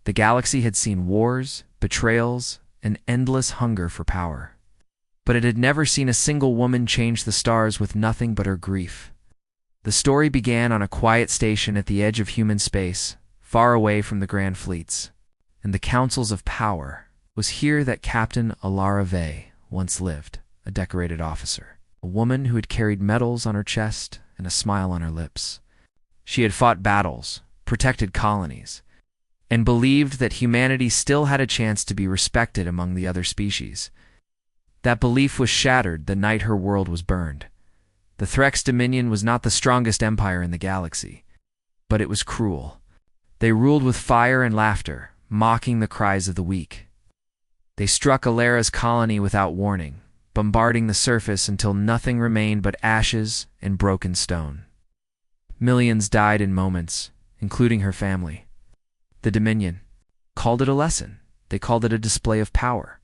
The galaxy had seen wars, betrayals, and endless hunger for power. But it had never seen a single woman change the stars with nothing but her grief. The story began on a quiet station at the edge of human space, far away from the grand fleets, and the councils of power. It was here that Captain Alara Vey once lived, a decorated officer, a woman who had carried medals on her chest and a smile on her lips. She had fought battles, protected colonies, and believed that humanity still had a chance to be respected among the other species. That belief was shattered the night her world was burned. The Threx Dominion was not the strongest empire in the galaxy, but it was cruel. They ruled with fire and laughter, mocking the cries of the weak. They struck Alara's colony without warning, bombarding the surface until nothing remained but ashes and broken stone. Millions died in moments, including her family. The Dominion called it a lesson. They called it a display of power.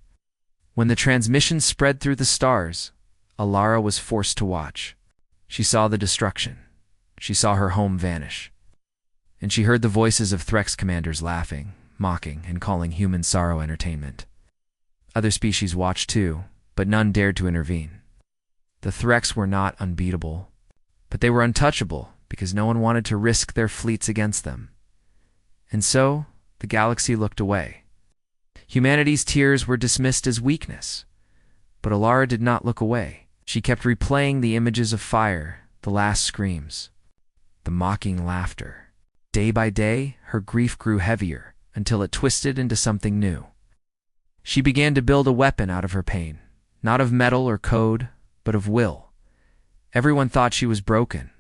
When the transmission spread through the stars, Alara was forced to watch. She saw the destruction. She saw her home vanish. And she heard the voices of Threx commanders laughing, mocking, and calling human sorrow entertainment. Other species watched too, but none dared to intervene. The Threx were not unbeatable, but they were untouchable because no one wanted to risk their fleets against them. And so, the galaxy looked away. Humanity's tears were dismissed as weakness. But Alara did not look away. She kept replaying the images of fire, the last screams, the mocking laughter. Day by day, her grief grew heavier until it twisted into something new. She began to build a weapon out of her pain, not of metal or code, but of will. Everyone thought she was broken.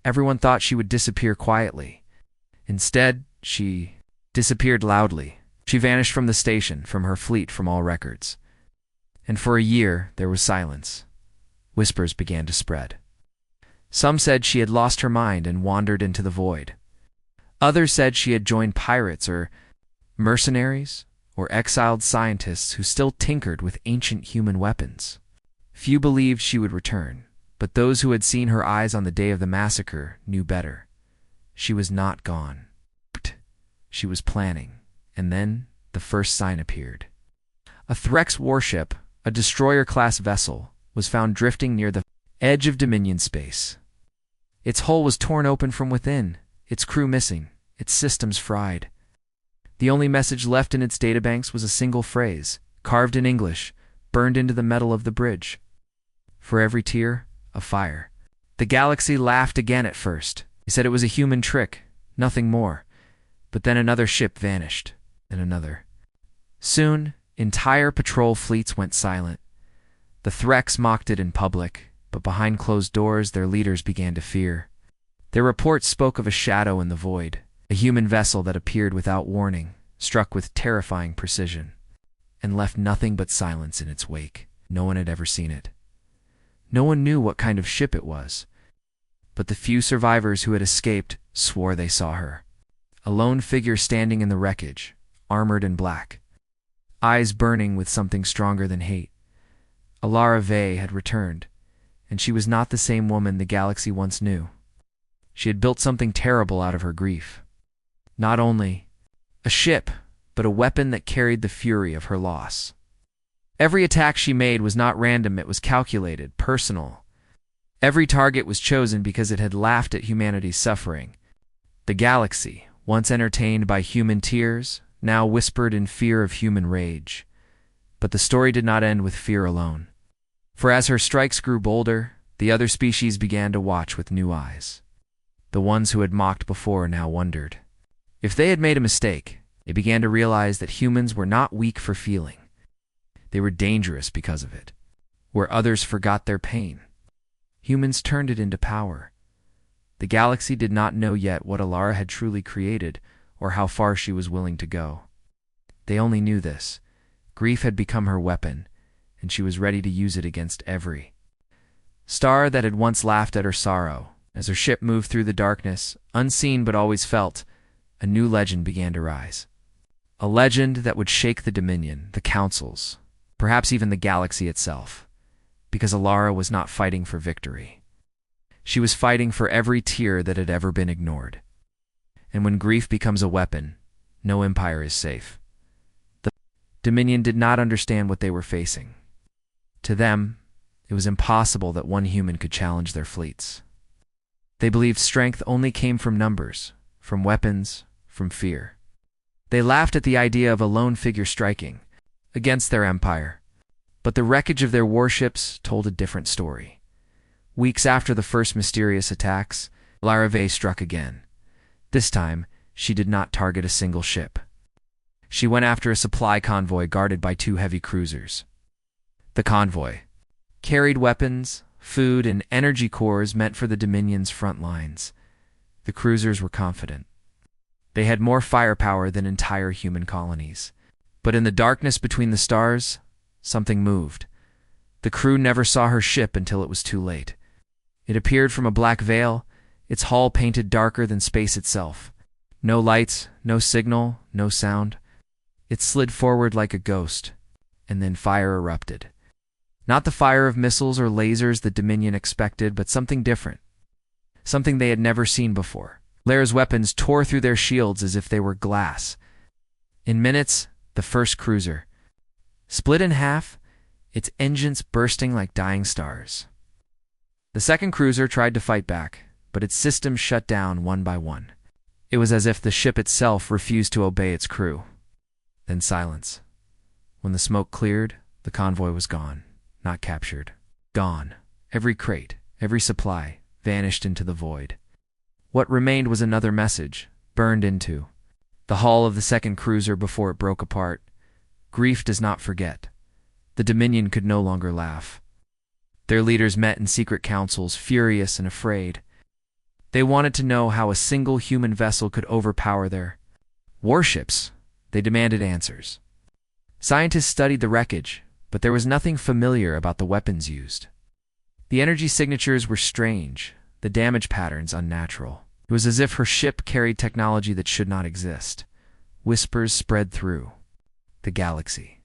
Everyone thought she would disappear quietly. Instead, she disappeared loudly. She vanished from the station, from her fleet, from all records. And for a year, there was silence. Whispers began to spread. Some said she had lost her mind and wandered into the void. Others said she had joined pirates or mercenaries or exiled scientists who still tinkered with ancient human weapons. Few believed she would return, but those who had seen her eyes on the day of the massacre knew better. She was not gone. She was planning. And then the first sign appeared. A Threx warship, a destroyer-class vessel, was found drifting near the edge of Dominion space. Its hull was torn open from within, its crew missing, its systems fried. The only message left in its databanks was a single phrase, carved in English, burned into the metal of the bridge. For every tear, a fire. The galaxy laughed again at first. They said it was a human trick, nothing more. But then another ship vanished. And another. Soon, entire patrol fleets went silent. The Threx mocked it in public, but behind closed doors their leaders began to fear. Their reports spoke of a shadow in the void, a human vessel that appeared without warning, struck with terrifying precision, and left nothing but silence in its wake. No one had ever seen it. No one knew what kind of ship it was, but the few survivors who had escaped swore they saw her. A lone figure standing in the wreckage, armored in black, eyes burning with something stronger than hate. Alara Vey had returned, and she was not the same woman the galaxy once knew. She had built something terrible out of her grief. Not only a ship, but a weapon that carried the fury of her loss. Every attack she made was not random, it was calculated, personal. Every target was chosen because it had laughed at humanity's suffering. The galaxy, once entertained by human tears, now whispered in fear of human rage. But the story did not end with fear alone. For as her strikes grew bolder, the other species began to watch with new eyes. The ones who had mocked before now wondered. If they had made a mistake, they began to realize that humans were not weak for feeling. They were dangerous because of it. Where others forgot their pain, humans turned it into power. The galaxy did not know yet what Alara had truly created, or how far she was willing to go. They only knew this. Grief had become her weapon, and she was ready to use it against every star that had once laughed at her sorrow. As her ship moved through the darkness, unseen but always felt, a new legend began to rise. A legend that would shake the Dominion, the councils, perhaps even the galaxy itself, because Alara was not fighting for victory. She was fighting for every tear that had ever been ignored. And when grief becomes a weapon, no empire is safe. The Dominion did not understand what they were facing. To them, it was impossible that one human could challenge their fleets. They believed strength only came from numbers, from weapons, from fear. They laughed at the idea of a lone figure striking against their empire. But the wreckage of their warships told a different story. Weeks after the first mysterious attacks, Larrave struck again. This time, she did not target a single ship. She went after a supply convoy guarded by 2 heavy cruisers. The convoy carried weapons, food, and energy cores meant for the Dominion's front lines. The cruisers were confident. They had more firepower than entire human colonies. But in the darkness between the stars, something moved. The crew never saw her ship until it was too late. It appeared from a black veil, its hull painted darker than space itself. No lights, no signal, no sound. It slid forward like a ghost, and then fire erupted. Not the fire of missiles or lasers the Dominion expected, but something different. Something they had never seen before. Lair's weapons tore through their shields as if they were glass. In minutes, the first cruiser split in half, its engines bursting like dying stars. The second cruiser tried to fight back, but its systems shut down one by one. It was as if the ship itself refused to obey its crew. Then silence. When the smoke cleared, the convoy was gone, not captured. Gone. Every crate, every supply, vanished into the void. What remained was another message, burned into the hull of the second cruiser before it broke apart. Grief does not forget. The Dominion could no longer laugh. Their leaders met in secret councils, furious and afraid. They wanted to know how a single human vessel could overpower their warships. They demanded answers. Scientists studied the wreckage, but there was nothing familiar about the weapons used. The energy signatures were strange, the damage patterns unnatural. It was as if her ship carried technology that should not exist. Whispers spread through the galaxy.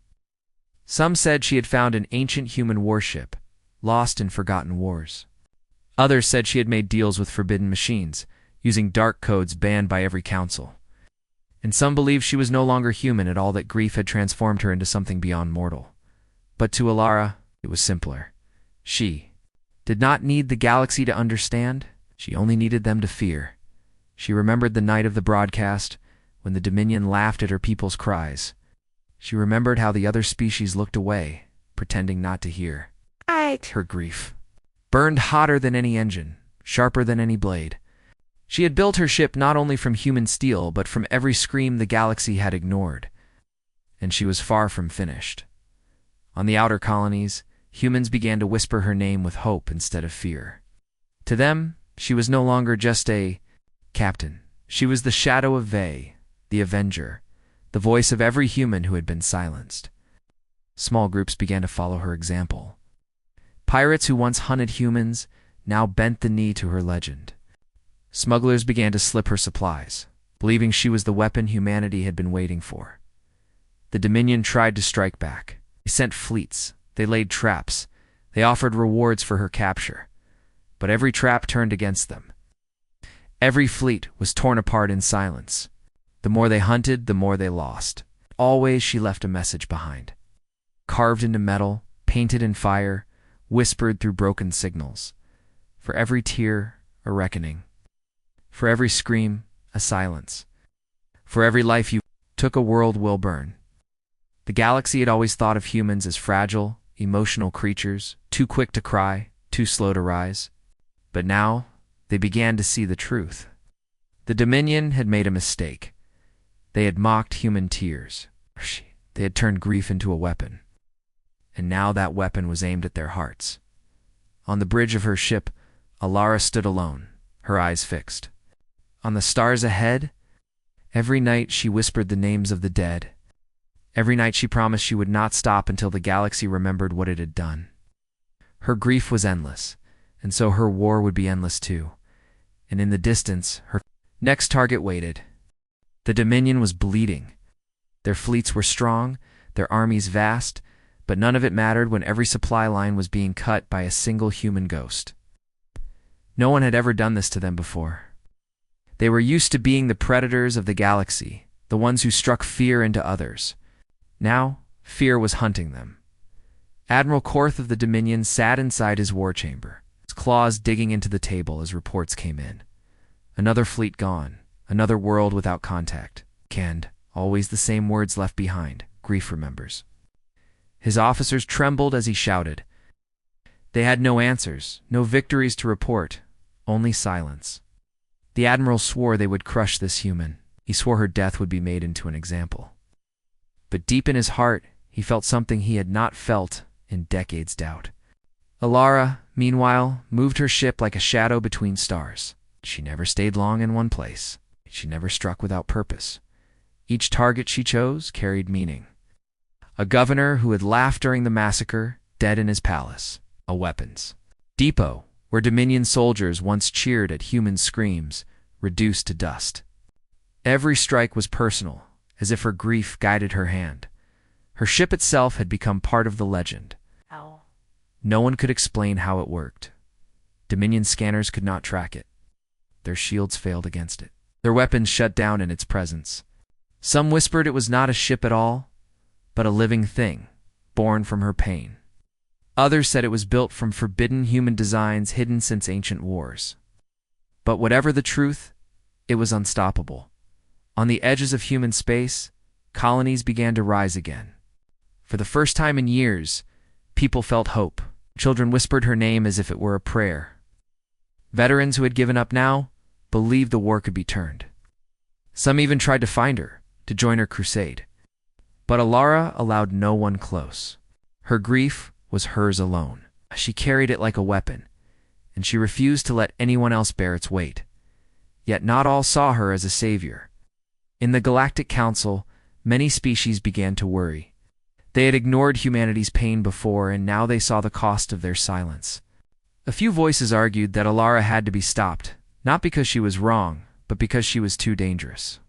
Some said she had found an ancient human warship, lost in forgotten wars. Others said she had made deals with forbidden machines, using dark codes banned by every council. And some believed she was no longer human at all, that grief had transformed her into something beyond mortal. But to Alara, it was simpler. She did not need the galaxy to understand. She only needed them to fear. She remembered the night of the broadcast, when the Dominion laughed at her people's cries. She remembered how the other species looked away, pretending not to hear. Her grief burned hotter than any engine, sharper than any blade. She had built her ship not only from human steel, but from every scream the galaxy had ignored. And she was far from finished. On the outer colonies, humans began to whisper her name with hope instead of fear. To them, she was no longer just a captain. She was the shadow of Vey, the Avenger, the voice of every human who had been silenced. Small groups began to follow her example. Pirates who once hunted humans now bent the knee to her legend. Smugglers began to slip her supplies, believing she was the weapon humanity had been waiting for. The Dominion tried to strike back. They sent fleets. They laid traps. They offered rewards for her capture. But every trap turned against them. Every fleet was torn apart in silence. The more they hunted, the more they lost. Always she left a message behind. Carved into metal, painted in fire, whispered through broken signals. For every tear, a reckoning. For every scream, a silence. For every life you took, a world will burn. The galaxy had always thought of humans as fragile, emotional creatures, too quick to cry, too slow to rise. But now, they began to see the truth. The Dominion had made a mistake. They had mocked human tears. They had turned grief into a weapon. And now that weapon was aimed at their hearts. On the bridge of her ship, Alara stood alone, her eyes fixed. On the stars ahead, every night she whispered the names of the dead. Every night she promised she would not stop until the galaxy remembered what it had done. Her grief was endless, and so her war would be endless too. And in the distance, her next target waited. The Dominion was bleeding. Their fleets were strong, their armies vast, but none of it mattered when every supply line was being cut by a single human ghost. No one had ever done this to them before. They were used to being the predators of the galaxy, the ones who struck fear into others. Now, fear was hunting them. Admiral Korth of the Dominion sat inside his war chamber, his claws digging into the table as reports came in. Another fleet gone, another world without contact. And always the same words left behind, grief remembers. His officers trembled as he shouted. They had no answers, no victories to report, only silence. The Admiral swore they would crush this human. He swore her death would be made into an example. But deep in his heart, he felt something he had not felt in decades' doubt. Alara, meanwhile, moved her ship like a shadow between stars. She never stayed long in one place. She never struck without purpose. Each target she chose carried meaning. A governor who had laughed during the massacre, dead in his palace. A weapons depot, where Dominion soldiers once cheered at human screams, reduced to dust. Every strike was personal, as if her grief guided her hand. Her ship itself had become part of the legend. Ow. No one could explain how it worked. Dominion scanners could not track it. Their shields failed against it. Their weapons shut down in its presence. Some whispered it was not a ship at all, but a living thing, born from her pain. Others said it was built from forbidden human designs hidden since ancient wars. But whatever the truth, it was unstoppable. On the edges of human space, colonies began to rise again. For the first time in years, people felt hope. Children whispered her name as if it were a prayer. Veterans who had given up now believed the war could be turned. Some even tried to find her, to join her crusade. But Alara allowed no one close. Her grief was hers alone. She carried it like a weapon, and she refused to let anyone else bear its weight. Yet not all saw her as a savior. In the Galactic Council, many species began to worry. They had ignored humanity's pain before, and now they saw the cost of their silence. A few voices argued that Alara had to be stopped, not because she was wrong, but because she was too dangerous.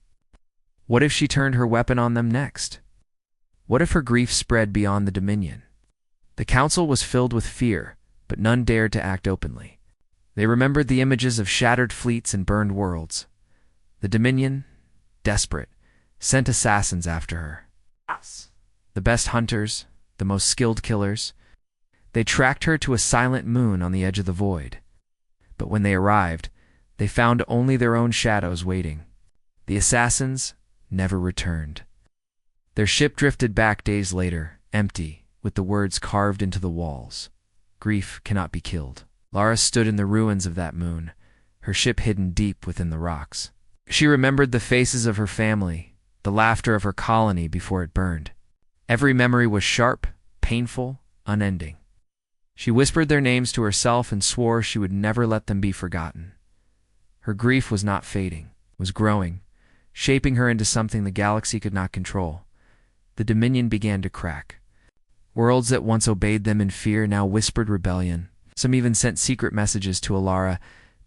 What if she turned her weapon on them next? What if her grief spread beyond the Dominion? The council was filled with fear, but none dared to act openly. They remembered the images of shattered fleets and burned worlds. The Dominion, desperate, sent assassins after her. Us. The best hunters, the most skilled killers. They tracked her to a silent moon on the edge of the void. But when they arrived, they found only their own shadows waiting. The assassins never returned. Their ship drifted back days later, empty, with the words carved into the walls. Grief cannot be killed. Lara stood in the ruins of that moon, her ship hidden deep within the rocks. She remembered the faces of her family, the laughter of her colony before it burned. Every memory was sharp, painful, unending. She whispered their names to herself and swore she would never let them be forgotten. Her grief was not fading, was growing, shaping her into something the galaxy could not control. The Dominion began to crack. Worlds that once obeyed them in fear now whispered rebellion. Some even sent secret messages to Alara,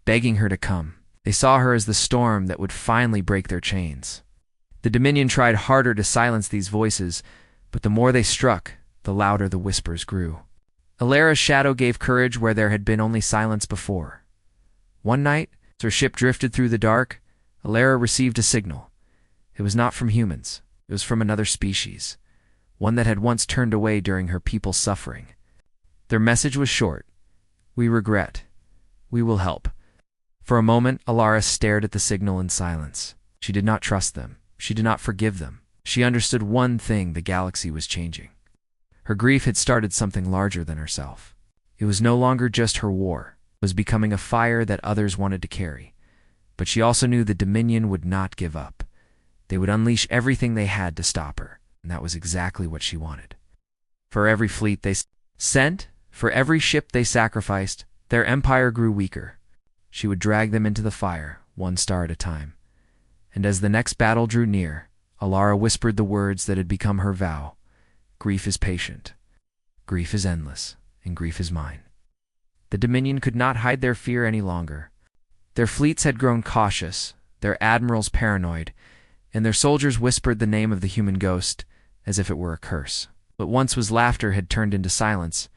begging her to come. They saw her as the storm that would finally break their chains. The Dominion tried harder to silence these voices, but the more they struck, the louder the whispers grew. Alara's shadow gave courage where there had been only silence before. One night, as her ship drifted through the dark, Alara received a signal. It was not from humans. It was from another species, one that had once turned away during her people's suffering. Their message was short. We regret. We will help. For a moment, Alara stared at the signal in silence. She did not trust them. She did not forgive them. She understood one thing: the galaxy was changing. Her grief had started something larger than herself. It was no longer just her war. It was becoming a fire that others wanted to carry. But she also knew the Dominion would not give up. They would unleash everything they had to stop her, and that was exactly what she wanted. For every fleet they sent, for every ship they sacrificed, their empire grew weaker. She would drag them into the fire, one star at a time. And as the next battle drew near, Alara whispered the words that had become her vow. Grief is patient. Grief is endless, and grief is mine. The Dominion could not hide their fear any longer. Their fleets had grown cautious, their admirals paranoid, and their soldiers whispered the name of the human ghost as if it were a curse. What once was laughter had turned into silence,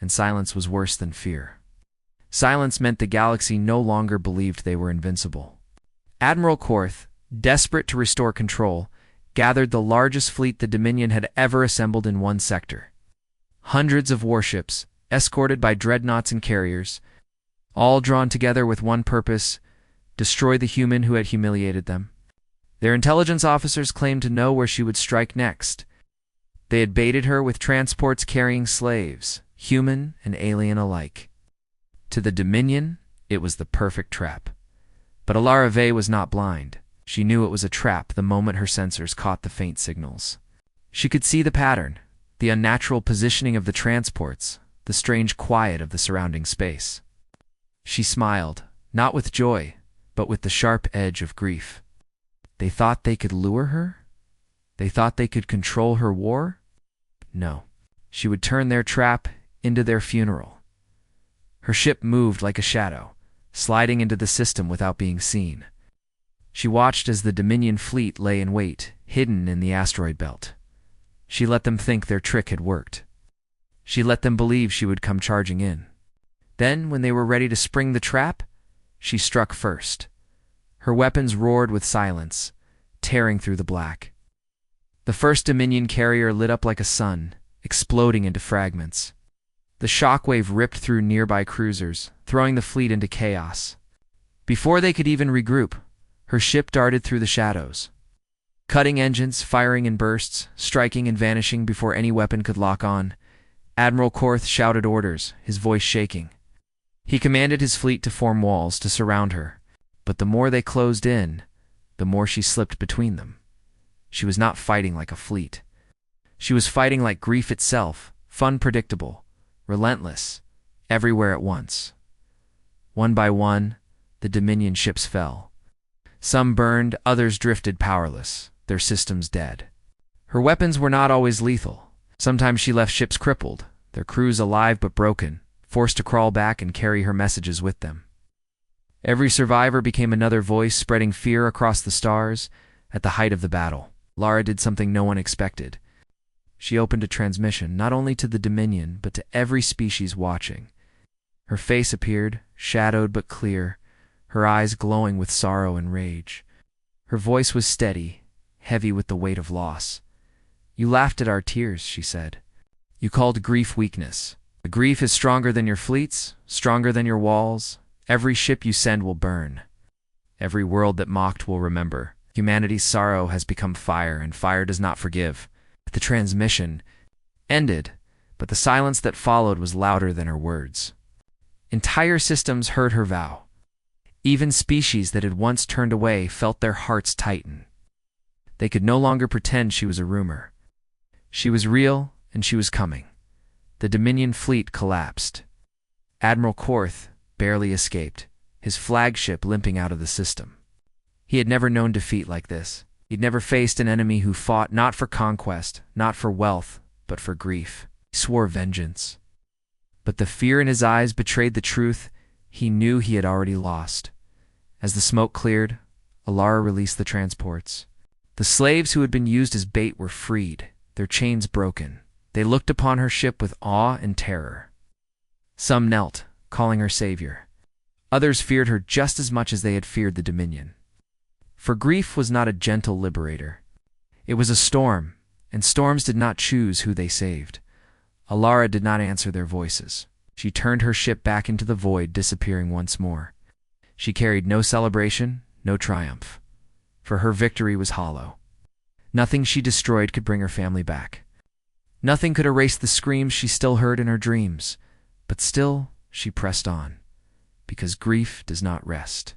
and silence was worse than fear. Silence meant the galaxy no longer believed they were invincible. Admiral Korth, desperate to restore control, gathered the largest fleet the Dominion had ever assembled in one sector. Hundreds of warships, escorted by dreadnoughts and carriers, all drawn together with one purpose: destroy the human who had humiliated them. Their intelligence officers claimed to know where she would strike next. They had baited her with transports carrying slaves, human and alien alike. To the Dominion, it was the perfect trap. But Alara Vey was not blind. She knew it was a trap the moment her sensors caught the faint signals. She could see the pattern, the unnatural positioning of the transports, the strange quiet of the surrounding space. She smiled, not with joy, but with the sharp edge of grief. They thought they could lure her? They thought they could control her war? No. She would turn their trap into their funeral. Her ship moved like a shadow, sliding into the system without being seen. She watched as the Dominion fleet lay in wait, hidden in the asteroid belt. She let them think their trick had worked. She let them believe she would come charging in. Then, when they were ready to spring the trap, she struck first. Her weapons roared with silence, tearing through the black. The first Dominion carrier lit up like a sun, exploding into fragments. The shockwave ripped through nearby cruisers, throwing the fleet into chaos. Before they could even regroup, her ship darted through the shadows. Cutting engines, firing in bursts, striking and vanishing before any weapon could lock on, Admiral Korth shouted orders, his voice shaking. He commanded his fleet to form walls to surround her, but the more they closed in, the more she slipped between them. She was not fighting like a fleet. She was fighting like grief itself, unpredictable, relentless, everywhere at once. One by one, the Dominion ships fell. Some burned, others drifted powerless, their systems dead. Her weapons were not always lethal. Sometimes she left ships crippled, their crews alive but broken, forced to crawl back and carry her messages with them. Every survivor became another voice spreading fear across the stars. At the height of the battle, Lara did something no one expected. She opened a transmission not only to the Dominion, but to every species watching. Her face appeared, shadowed but clear, her eyes glowing with sorrow and rage. Her voice was steady, heavy with the weight of loss. "You laughed at our tears," she said. "You called grief weakness. The grief is stronger than your fleets, stronger than your walls. Every ship you send will burn. Every world that mocked will remember. Humanity's sorrow has become fire, and fire does not forgive." The transmission ended, but the silence that followed was louder than her words. Entire systems heard her vow. Even species that had once turned away felt their hearts tighten. They could no longer pretend she was a rumor. She was real, and she was coming. The Dominion fleet collapsed. Admiral Korth barely escaped, his flagship limping out of the system. He had never known defeat like this. He'd never faced an enemy who fought not for conquest, not for wealth, but for grief. He swore vengeance. But the fear in his eyes betrayed the truth. He knew he had already lost. As the smoke cleared, Alara released the transports. The slaves who had been used as bait were freed, their chains broken. They looked upon her ship with awe and terror. Some knelt, calling her savior. Others feared her just as much as they had feared the Dominion. For grief was not a gentle liberator. It was a storm, and storms did not choose who they saved. Alara did not answer their voices. She turned her ship back into the void, disappearing once more. She carried no celebration, no triumph. For her victory was hollow. Nothing she destroyed could bring her family back. Nothing could erase the screams she still heard in her dreams. But still, she pressed on. Because grief does not rest.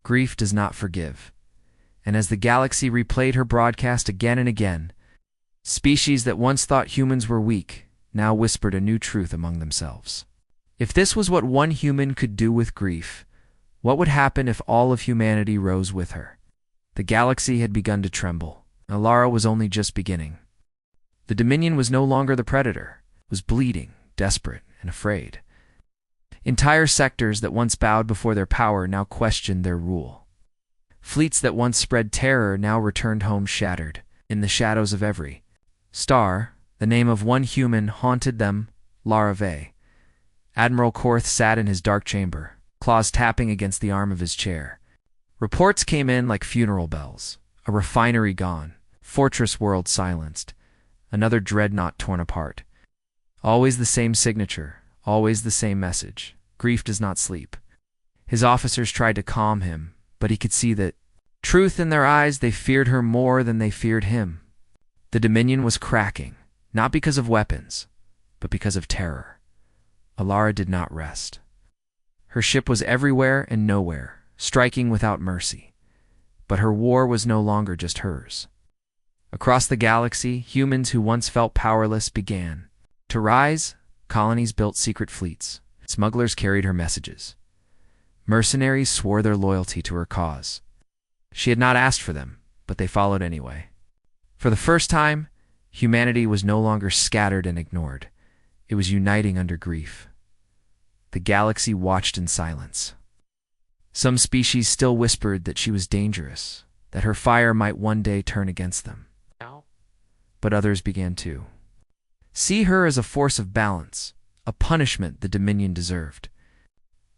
Grief does not forgive. And as the galaxy replayed her broadcast again and again, species that once thought humans were weak now whispered a new truth among themselves. If this was what one human could do with grief, what would happen if all of humanity rose with her? The galaxy had begun to tremble. Alara was only just beginning. The Dominion was no longer the predator, was bleeding, desperate, and afraid. Entire sectors that once bowed before their power now questioned their rule. Fleets that once spread terror now returned home shattered. In the shadows of every star, the name of one human haunted them, Lara Vey. Admiral Korth sat in his dark chamber, claws tapping against the arm of his chair. Reports came in like funeral bells. A refinery gone. Fortress world silenced. Another dreadnought torn apart. Always the same signature, always the same message. Grief does not sleep. His officers tried to calm him, but he could see that, truth in their eyes, they feared her more than they feared him. The Dominion was cracking, not because of weapons, but because of terror. Alara did not rest. Her ship was everywhere and nowhere, striking without mercy. But her war was no longer just hers. Across the galaxy, humans who once felt powerless began to rise. Colonies built secret fleets. Smugglers carried her messages. Mercenaries swore their loyalty to her cause. She had not asked for them, but they followed anyway. For the first time, humanity was no longer scattered and ignored. It was uniting under grief. The galaxy watched in silence. Some species still whispered that she was dangerous, that her fire might one day turn against them. But others began to see her as a force of balance, a punishment the Dominion deserved.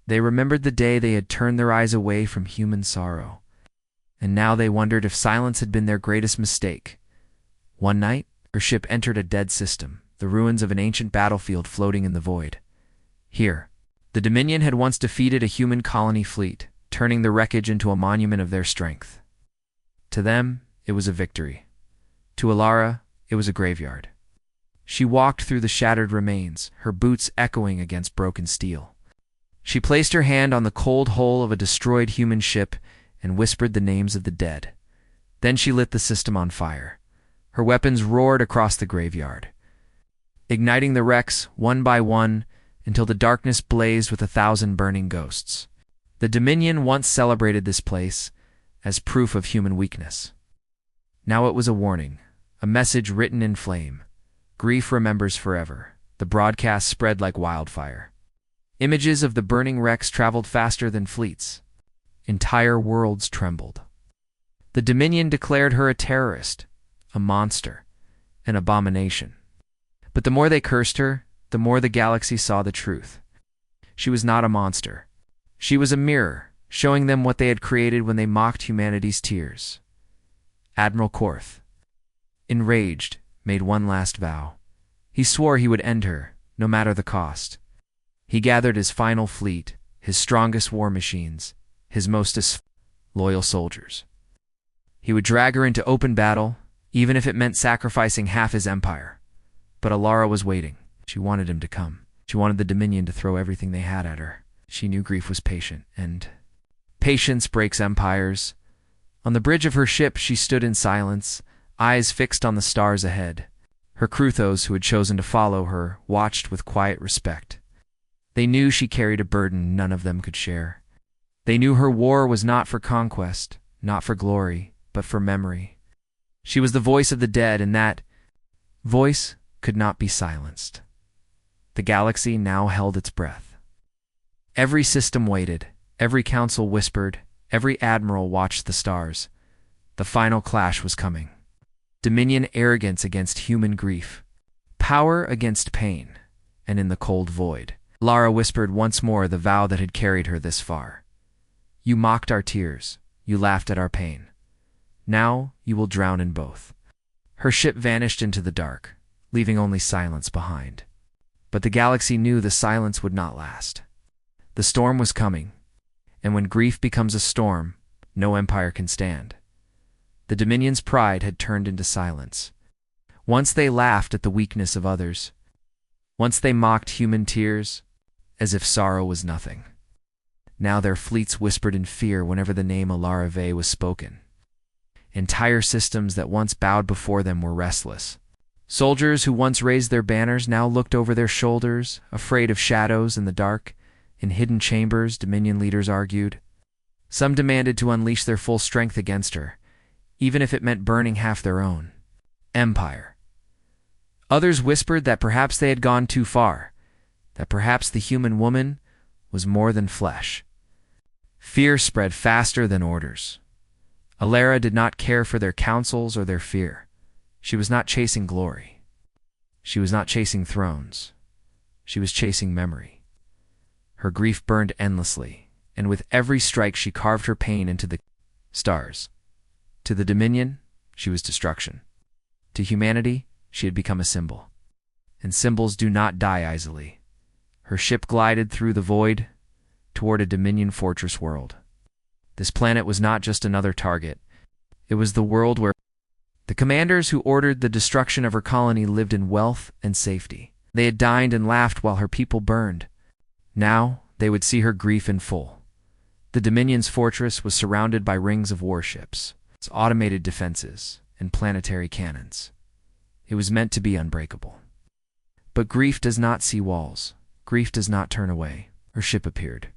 They remembered the day they had turned their eyes away from human sorrow, and now they wondered if silence had been their greatest mistake. One night, her ship entered a dead system, the ruins of an ancient battlefield floating in the void. Here, the Dominion had once defeated a human colony fleet, turning the wreckage into a monument of their strength. To them, it was a victory. To Alara, it was a graveyard. She walked through the shattered remains, her boots echoing against broken steel. She placed her hand on the cold hull of a destroyed human ship and whispered the names of the dead. Then she lit the system on fire. Her weapons roared across the graveyard, igniting the wrecks one by one until the darkness blazed with 1,000 burning ghosts. The Dominion once celebrated this place as proof of human weakness. Now it was a warning, a message written in flame. Grief remembers forever. The broadcast spread like wildfire. Images of the burning wrecks traveled faster than fleets. Entire worlds trembled. The Dominion declared her a terrorist, a monster, an abomination. But the more they cursed her, the more the galaxy saw the truth. She was not a monster. She was a mirror, showing them what they had created when they mocked humanity's tears. Admiral Korth, enraged, made one last vow. He swore he would end her, no matter the cost. He gathered his final fleet, his strongest war machines, his most loyal soldiers. He would drag her into open battle, even if it meant sacrificing half his empire. But Alara was waiting. She wanted him to come. She wanted the Dominion to throw everything they had at her. She knew grief was patient, and patience breaks empires. On the bridge of her ship she stood in silence, eyes fixed on the stars ahead. Her Kruthos, who had chosen to follow her, watched with quiet respect. They knew she carried a burden none of them could share. They knew her war was not for conquest, not for glory, but for memory. She was the voice of the dead, and that voice could not be silenced. The galaxy now held its breath. Every system waited, every council whispered, every admiral watched the stars. The final clash was coming. Dominion arrogance against human grief, power against pain, and in the cold void, Lara whispered once more the vow that had carried her this far. You mocked our tears, you laughed at our pain. Now you will drown in both. Her ship vanished into the dark, leaving only silence behind. But the galaxy knew the silence would not last. The storm was coming, and when grief becomes a storm, no empire can stand. The Dominion's pride had turned into silence. Once they laughed at the weakness of others. Once they mocked human tears, as if sorrow was nothing. Now their fleets whispered in fear whenever the name Alara Ve was spoken. Entire systems that once bowed before them were restless. Soldiers who once raised their banners now looked over their shoulders, afraid of shadows in the dark. In hidden chambers, Dominion leaders argued. Some demanded to unleash their full strength against her, even if it meant burning half their own empire. Others whispered that perhaps they had gone too far, that perhaps the human woman was more than flesh. Fear spread faster than orders. Alara did not care for their counsels or their fear. She was not chasing glory. She was not chasing thrones. She was chasing memory. Her grief burned endlessly, and with every strike she carved her pain into the stars. To the Dominion, she was destruction. To humanity, she had become a symbol. And symbols do not die easily. Her ship glided through the void toward a Dominion fortress world. This planet was not just another target. It was the world where the commanders who ordered the destruction of her colony lived in wealth and safety. They had dined and laughed while her people burned. Now they would see her grief in full. The Dominion's fortress was surrounded by rings of warships, its automated defenses, and planetary cannons. It was meant to be unbreakable. But grief does not see walls. Grief does not turn away. Her ship appeared.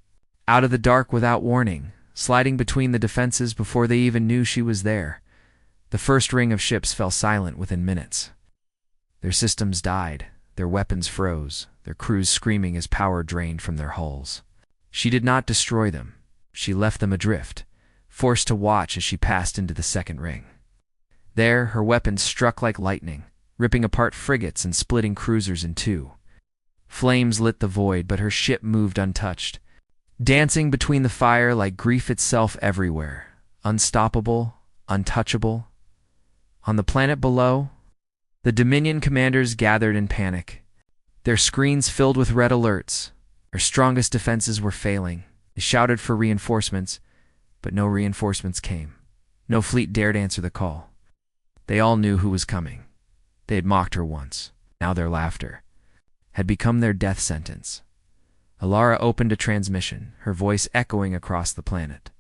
Out of the dark without warning, sliding between the defenses before they even knew she was there. The first ring of ships fell silent within minutes. Their systems died, their weapons froze, their crews screaming as power drained from their hulls. She did not destroy them. She left them adrift, forced to watch as she passed into the second ring. There, her weapons struck like lightning, ripping apart frigates and splitting cruisers in two. Flames lit the void, but her ship moved untouched, dancing between the fire like grief itself everywhere, unstoppable, untouchable. On the planet below, the Dominion commanders gathered in panic, their screens filled with red alerts. Their strongest defenses were failing. They shouted for reinforcements, but no reinforcements came. No fleet dared answer the call. They all knew who was coming. They had mocked her once. Now their laughter had become their death sentence. Alara opened a transmission, her voice echoing across the planet.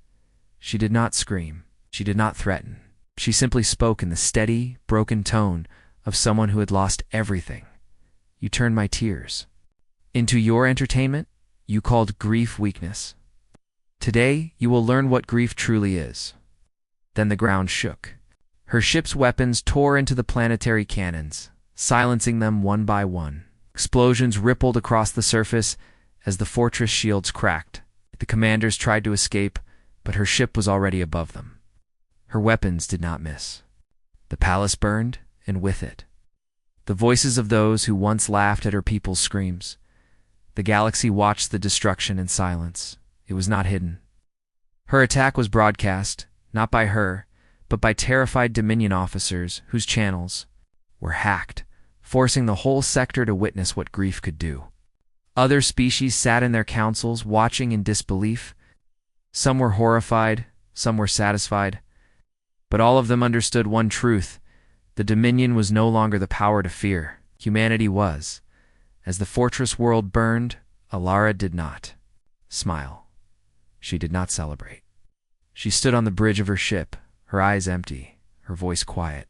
She did not scream. She did not threaten. She simply spoke in the steady, broken tone of someone who had lost everything. You turned my tears into your entertainment. You called grief weakness. Today, you will learn what grief truly is. Then the ground shook. Her ship's weapons tore into the planetary cannons, silencing them one by one. Explosions rippled across the surface as the fortress shields cracked. The commanders tried to escape, but her ship was already above them. Her weapons did not miss. The palace burned, and with it, the voices of those who once laughed at her people's screams. The galaxy watched the destruction in silence. It was not hidden. Her attack was broadcast, not by her, but by terrified Dominion officers whose channels were hacked, forcing the whole sector to witness what grief could do. Other species sat in their councils, watching in disbelief. Some were horrified, some were satisfied, but all of them understood one truth. The Dominion was no longer the power to fear. Humanity was. As the fortress world burned, Alara did not smile. She did not celebrate. She stood on the bridge of her ship, her eyes empty, her voice quiet.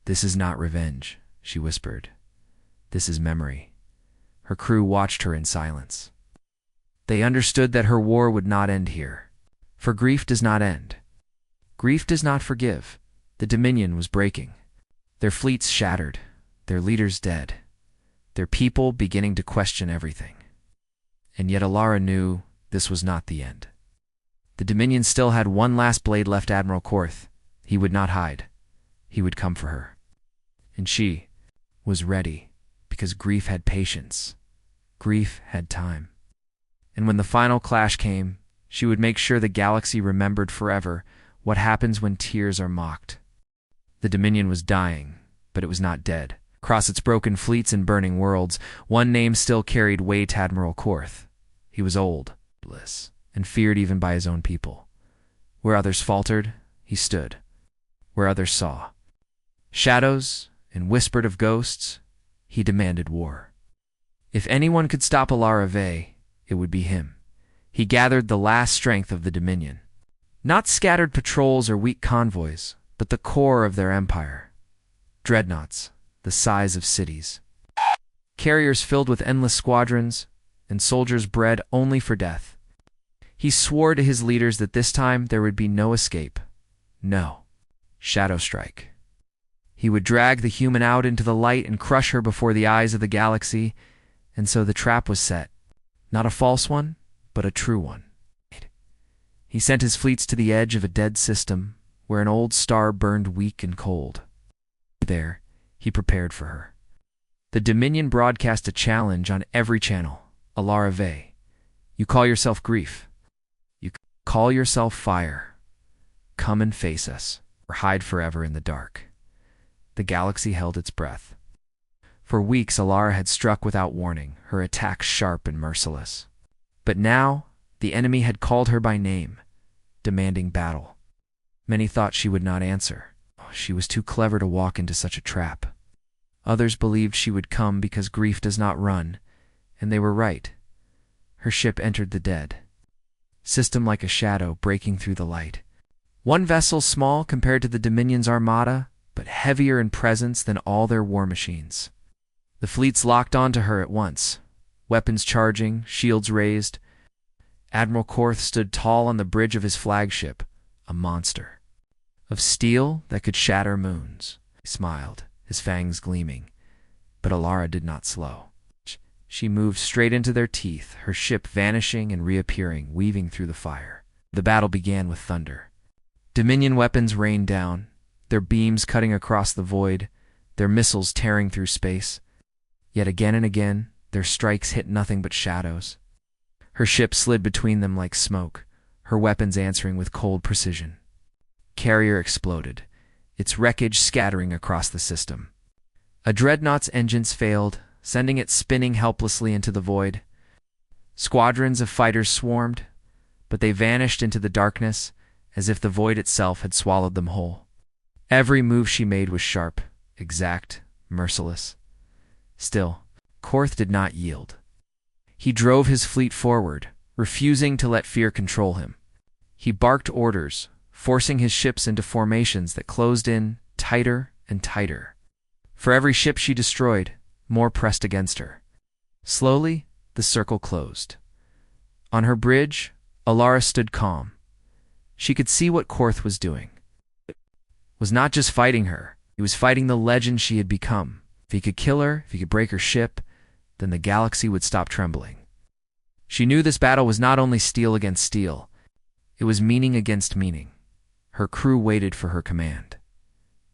"This is not revenge," she whispered. "This is memory." Her crew watched her in silence. They understood that her war would not end here. For grief does not end. Grief does not forgive. The Dominion was breaking. Their fleets shattered, their leaders dead, their people beginning to question everything. And yet Alara knew this was not the end. The Dominion still had one last blade left. Admiral Korth. He would not hide. He would come for her. And she was ready, because grief had patience. Grief had time. And when the final clash came, she would make sure the galaxy remembered forever what happens when tears are mocked. The Dominion was dying, but it was not dead. Across its broken fleets and burning worlds, one name still carried weight: Admiral Korth. He was old, and feared even by his own people. Where others faltered, he stood. Where others saw shadows and whispered of ghosts, he demanded war. If anyone could stop Alara Vey, it would be him. He gathered the last strength of the Dominion. Not scattered patrols or weak convoys, but the core of their empire. Dreadnoughts, the size of cities. Carriers filled with endless squadrons, and soldiers bred only for death. He swore to his leaders that this time there would be no escape. No. Shadow strike. He would drag the human out into the light and crush her before the eyes of the galaxy, and so the trap was set. Not a false one, but a true one. He sent his fleets to the edge of a dead system, where an old star burned weak and cold. There, he prepared for her. The Dominion broadcast a challenge on every channel. Alara Vey, you call yourself grief. You call yourself fire. Come and face us. or hide forever in the dark. The galaxy held its breath. For weeks, Alara had struck without warning, her attacks sharp and merciless. But now, the enemy had called her by name, demanding battle. Many thought she would not answer. She was too clever to walk into such a trap. Others believed she would come because grief does not run, and they were right. Her ship entered the dead system like a shadow breaking through the light. One vessel small compared to the Dominion's armada, but heavier in presence than all their war machines. The fleets locked onto her at once, weapons charging, shields raised. Admiral Korth stood tall on the bridge of his flagship, a monster of steel that could shatter moons. He smiled, his fangs gleaming, but Alara did not slow. She moved straight into their teeth, her ship vanishing and reappearing, weaving through the fire. The battle began with thunder. Dominion weapons rained down, their beams cutting across the void, their missiles tearing through space. Yet again and again, their strikes hit nothing but shadows. Her ship slid between them like smoke, her weapons answering with cold precision. Carrier exploded, its wreckage scattering across the system. A dreadnought's engines failed, sending it spinning helplessly into the void. Squadrons of fighters swarmed, but they vanished into the darkness as if the void itself had swallowed them whole. Every move she made was sharp, exact, merciless. Still, Korth did not yield. He drove his fleet forward, refusing to let fear control him. He barked orders, forcing his ships into formations that closed in tighter and tighter. For every ship she destroyed, more pressed against her. Slowly, the circle closed. On her bridge, Alara stood calm. She could see what Korth was doing. He was not just fighting her, he was fighting the legend she had become. If he could kill her, if he could break her ship, then the galaxy would stop trembling. She knew this battle was not only steel against steel, it was meaning against meaning. Her crew waited for her command.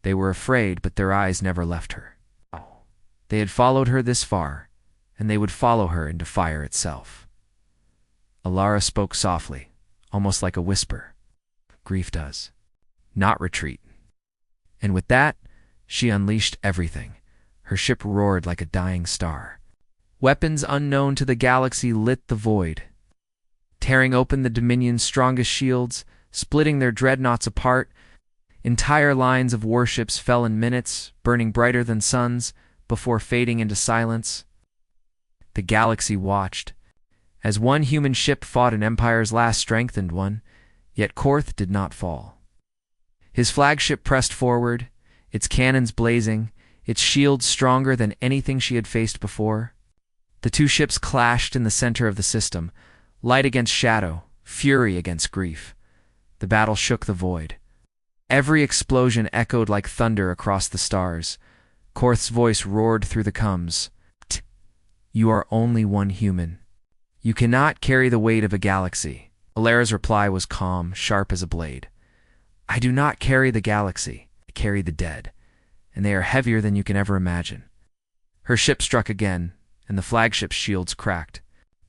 They were afraid, but their eyes never left her. They had followed her this far, and they would follow her into fire itself. Alara spoke softly, almost like a whisper. Grief does not retreat. And with that, she unleashed everything. Her ship roared like a dying star. Weapons unknown to the galaxy lit the void, tearing open the Dominion's strongest shields, splitting their dreadnoughts apart. Entire lines of warships fell in minutes, burning brighter than suns, before fading into silence. The galaxy watched, as one human ship fought an empire's last strengthened one, yet Korth did not fall. His flagship pressed forward, its cannons blazing, its shields stronger than anything she had faced before. The two ships clashed in the center of the system, light against shadow, fury against grief. The battle shook the void. Every explosion echoed like thunder across the stars. Korth's voice roared through the comms. You are only one human. You cannot carry the weight of a galaxy. Alara's reply was calm, sharp as a blade. I do not carry the galaxy. I carry the dead, and they are heavier than you can ever imagine. Her ship struck again, and the flagship's shields cracked.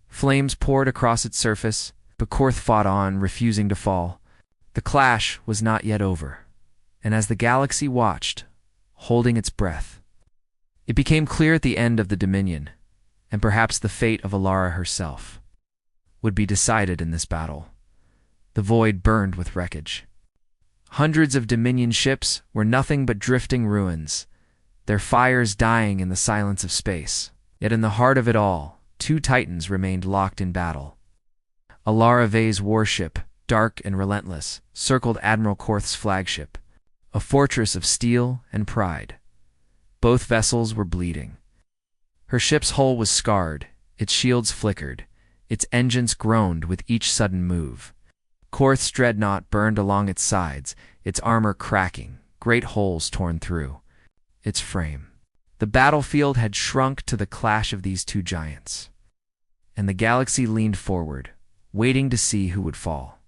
Flames poured across its surface, but Korth fought on, refusing to fall. The clash was not yet over, and as the galaxy watched, holding its breath, it became clear at the end of the Dominion, and perhaps the fate of Alara herself, would be decided in this battle. The void burned with wreckage. Hundreds of Dominion ships were nothing but drifting ruins, their fires dying in the silence of space. Yet in the heart of it all, two titans remained locked in battle. Alara Vey's warship, dark and relentless, circled Admiral Korth's flagship, a fortress of steel and pride. Both vessels were bleeding. Her ship's hull was scarred, its shields flickered, its engines groaned with each sudden move. Korth's dreadnought burned along its sides, its armor cracking, great holes torn through its frame. The battlefield had shrunk to the clash of these two giants, and the galaxy leaned forward, waiting to see who would fall.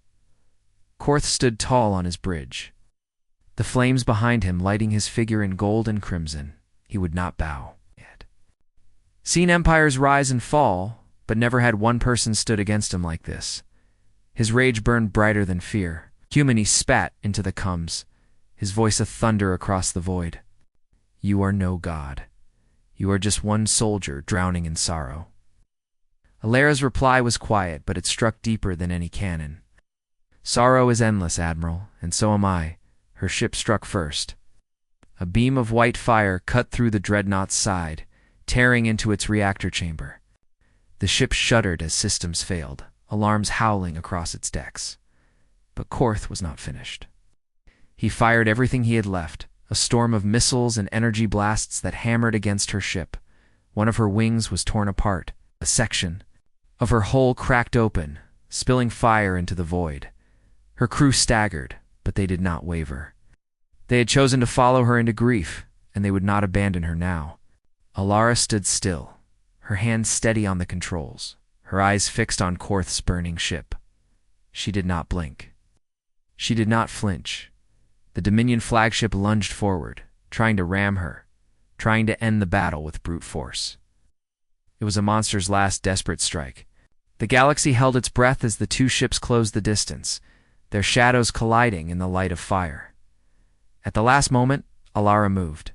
Korth stood tall on his bridge, the flames behind him lighting his figure in gold and crimson. He would not bow. Seen empires rise and fall, but never had one person stood against him like this. His rage burned brighter than fear. Human, he spat into the comms, his voice a thunder across the void. You are no god. You are just one soldier drowning in sorrow. Alara's reply was quiet, but it struck deeper than any cannon. Sorrow is endless, Admiral, and so am I. Her ship struck first. A beam of white fire cut through the dreadnought's side, tearing into its reactor chamber. The ship shuddered as systems failed, alarms howling across its decks. But Korth was not finished. He fired everything he had left, a storm of missiles and energy blasts that hammered against her ship. One of her wings was torn apart, a section of her hull cracked open, spilling fire into the void. Her crew staggered, but they did not waver. They had chosen to follow her into grief, and they would not abandon her now. Alara stood still, her hands steady on the controls, her eyes fixed on Korth's burning ship. She did not blink. She did not flinch. The Dominion flagship lunged forward, trying to ram her, trying to end the battle with brute force. It was a monster's last desperate strike. The galaxy held its breath as the two ships closed the distance, their shadows colliding in the light of fire. At the last moment, Alara moved.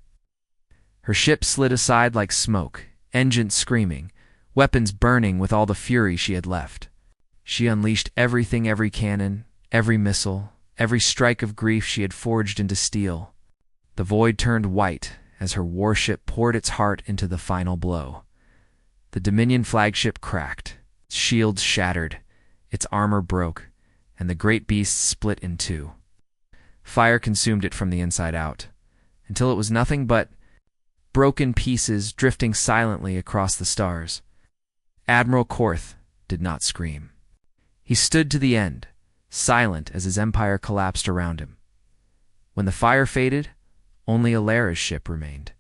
Her ship slid aside like smoke, engines screaming, weapons burning with all the fury she had left. She unleashed everything, every cannon, every missile, every strike of grief she had forged into steel. The void turned white as her warship poured its heart into the final blow. The Dominion flagship cracked, its shields shattered, its armor broke, and the great beast split in two. Fire consumed it from the inside out, until it was nothing but broken pieces drifting silently across the stars. Admiral Korth did not scream. He stood to the end, silent as his empire collapsed around him. When the fire faded, only Alara's ship remained.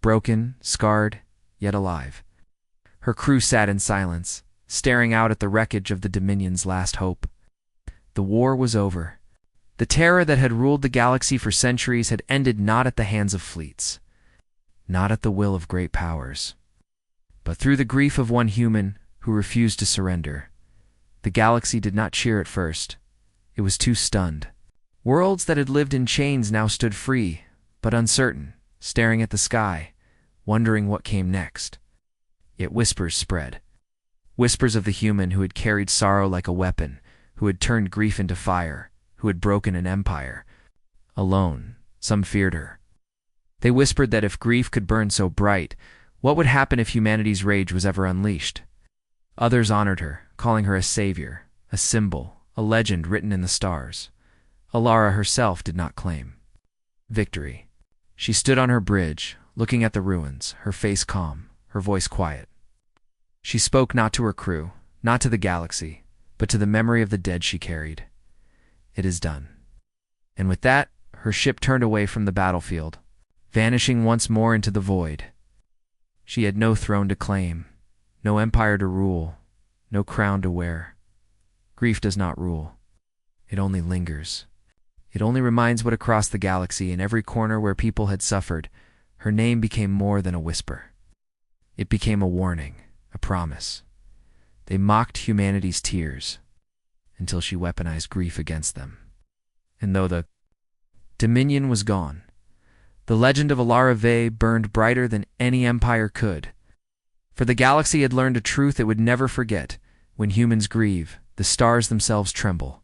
Broken, scarred, yet alive. Her crew sat in silence, staring out at the wreckage of the Dominion's last hope. The war was over. The terror that had ruled the galaxy for centuries had ended not at the hands of fleets, not at the will of great powers, but through the grief of one human who refused to surrender. The galaxy did not cheer at first. It was too stunned. Worlds that had lived in chains now stood free, but uncertain, staring at the sky, wondering what came next. Yet whispers spread. Whispers of the human who had carried sorrow like a weapon, who had turned grief into fire, who had broken an empire. Alone, some feared her. They whispered that if grief could burn so bright, what would happen if humanity's rage was ever unleashed? Others honored her, calling her a savior, a symbol, a legend written in the stars. Alara herself did not claim victory. She stood on her bridge, looking at the ruins, her face calm, her voice quiet. She spoke not to her crew, not to the galaxy, but to the memory of the dead she carried. It is done. And with that, her ship turned away from the battlefield, vanishing once more into the void. She had no throne to claim, no empire to rule, no crown to wear. Grief does not rule. It only lingers. It only reminds what across the galaxy, in every corner where people had suffered, her name became more than a whisper. It became a warning, a promise. They mocked humanity's tears until she weaponized grief against them. And though the Dominion was gone, the legend of Alara Ve burned brighter than any empire could. For the galaxy had learned a truth it would never forget. When humans grieve, the stars themselves tremble.